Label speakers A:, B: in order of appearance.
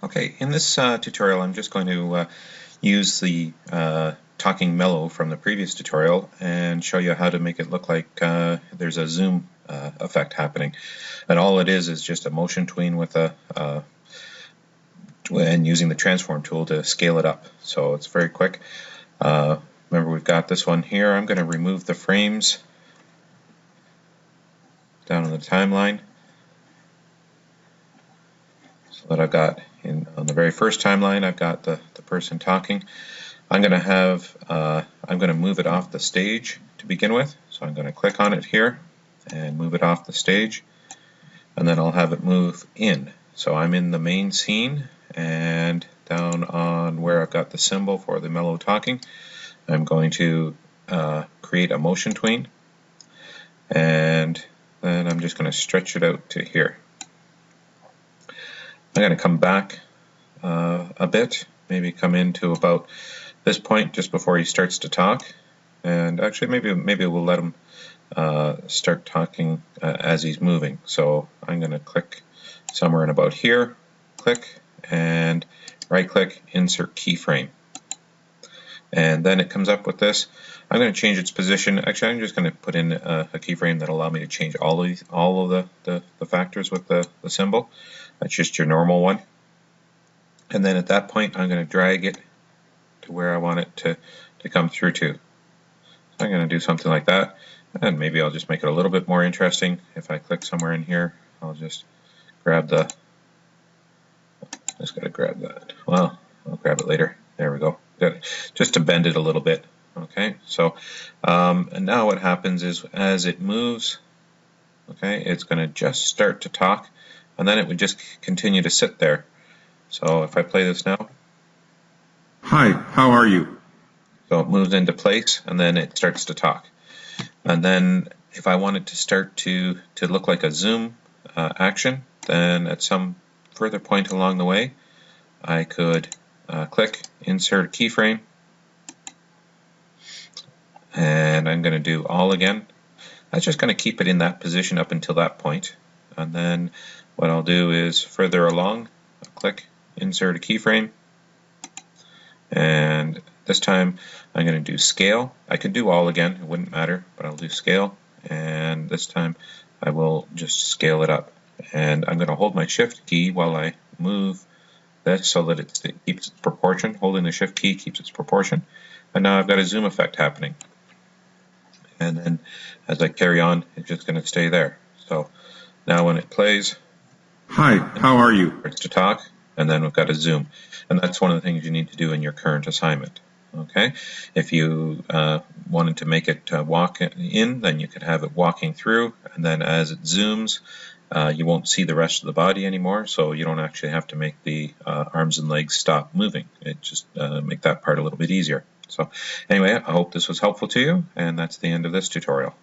A: Okay, in this tutorial I'm just going to use the talking Mello from the previous tutorial and show you how to make it look like there's a zoom effect happening. And all it is just a motion tween with and using the transform tool to scale it up. So it's very quick. Remember, we've got this one here. I'm going to remove the frames down on the timeline so that I've got on the very first timeline I've got the person talking. I'm going to move it off the stage to begin with, so I'm going to click on it here and move it off the stage, and then I'll have it move in. So I'm in the main scene, and down on where I've got the symbol for the Mello talking, I'm going to create a motion tween, and then I'm just going to stretch it out to here. I'm going to come back a bit, maybe come into about this point just before he starts to talk, and actually maybe we'll let him start talking as he's moving. So I'm going to click somewhere in about here, click, and right click, insert keyframe, and then it comes up with this. I'm going to change its position. Actually, I'm just going to put in a keyframe that will allow me to change all of the factors with the symbol. That's just your normal one. And then at that point, I'm going to drag it to where I want it to come through to. So I'm going to do something like that, and maybe I'll just make it a little bit more interesting. If I click somewhere in here, I'll just grab just got to grab that. Well, I'll grab it later. There we go. Got it. Just to bend it a little bit. Okay, so and now what happens is as it moves, okay, it's going to just start to talk, and then it would just continue to sit there. So if I play this now.
B: Hi, how are you?
A: So it moves into place, and then it starts to talk. And then if I want it to start to look like a zoom action, then at some further point along the way, I could click insert keyframe, and I'm going to do all again. That's just going to keep it in that position up until that point. And then what I'll do is further along, I'll click insert a keyframe, and this time I'm going to do scale. I could do all again, it wouldn't matter, but I'll do scale, and this time I will just scale it up. And I'm going to hold my shift key while I move this so that it keeps its proportion. Holding the shift key keeps its proportion. And now I've got a zoom effect happening. And then as I carry on, it's just going to stay there. So now when it plays,
B: hi, how are you?
A: It starts to talk, and then we've got a zoom. And that's one of the things you need to do in your current assignment. Okay, if you wanted to make it walk in, then you could have it walking through, and then as it zooms, you won't see the rest of the body anymore, so you don't actually have to make the arms and legs stop moving. It just make that part a little bit easier. So anyway, I hope this was helpful to you, and that's the end of this tutorial.